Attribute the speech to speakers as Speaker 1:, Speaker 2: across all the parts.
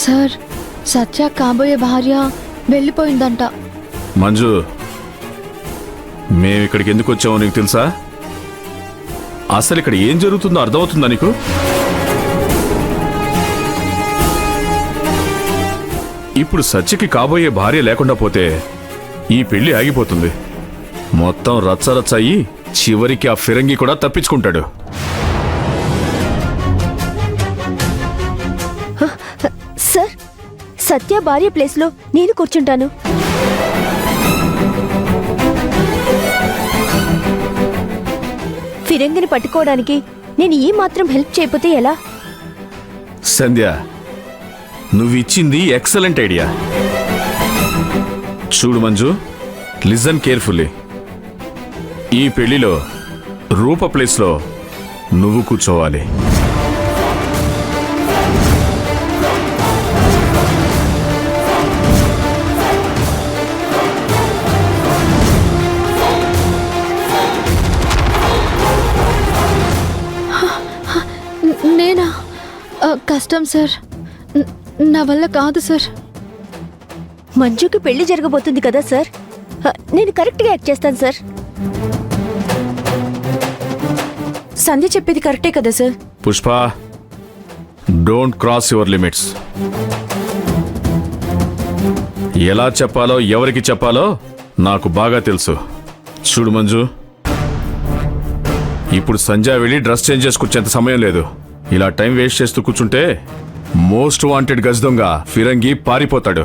Speaker 1: Sir సత్య కాబోయే భార్య వెళ్ళిపోయిందంట.
Speaker 2: మంజు, మేము ఇక్కడికి ఎందుకు వచ్చామో నీకు తెలుసా? అసలు ఇక్కడ ఏం జరుగుతుందో అర్థమవుతుందా నీకు? ఇప్పుడు సత్యకి కాబోయే భార్య లేకుండా పోతే ఈ పెళ్లి ఆగిపోతుంది. మొత్తం రచ్చరచ్చ అయ్యి చివరికి ఆ ఫిరంగి కూడా తప్పించుకుంటాడు.
Speaker 3: సార్, సత్య భార్య ప్లేస్లో నేను కూర్చుంటాను. ఫిరంగిని పట్టుకోవడానికి నేను ఈ మాత్రం హెల్ప్ చేయకపోతే ఎలా?
Speaker 2: సంధ్య, నువ్విచ్చింది ఎక్సలెంట్ ఐడియా. చూడు మంజు, లిజన్ కేర్ఫుల్లీ. ఈ పెళ్లిలో రూప ప్లేస్లో నువ్వు కూర్చోవాలి.
Speaker 1: నేనా? కష్టం సార్, నా వల్ల కాదు సార్.
Speaker 3: మంజుకి పెళ్లి జరగబోతుంది కదా సార్, నేను కరెక్ట్గా యాక్ట్ చేస్తాను సార్.
Speaker 4: సంధ్య చెప్పేది కరెక్టే కదా sir.
Speaker 2: Pushpa, don't cross your limits. ఎలా చెప్పాలో ఎవరికి చెప్పాలో నాకు బాగా తెలుసు. చూడు మంజు, ఇప్పుడు సంజయ్ వెళ్ళి డ్రెస్ చేంజ్ చేసుకొచ్చేంత సమయం లేదు. ఇలా టైం వేస్ట్ చేస్తూ కూర్చుంటే మోస్ట్ వాంటెడ్ గజ దొంగ ఫిరంగి పారిపోతాడు.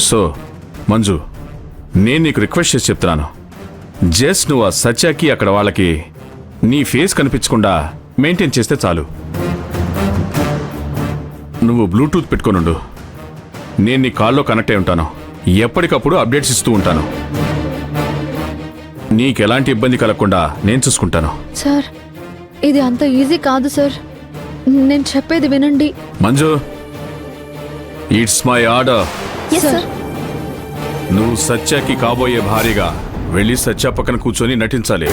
Speaker 2: సో మంజు, నేను నీకు రిక్వెస్ట్ చేసి చెప్తున్నాను, జస్ట్ నువ్వు ఆ సత్యకి అక్కడ వాళ్ళకి నీ ఫేస్ కనిపించకుండా మెయింటైన్ చేస్తే చాలు. నువ్వు బ్లూటూత్ పెట్టుకొనుండు. నేను నీ కాల్లో కనెక్ట్ అయి ఉంటాను. ఎప్పటికప్పుడు అప్డేట్స్ ఇస్తూ ఉంటాను. నీకెలాంటి ఇబ్బంది కలగకుండా నేను చూసుకుంటాను.
Speaker 1: సార్, ఇది అంత ఈజీ కాదు సార్. నేను చెప్పేది వినండి.
Speaker 2: Manju, it's my order. నువ్వు సత్యకి కాబోయే భార్యగా వెళ్ళి సత్య పక్కన కూర్చొని నటించాలి.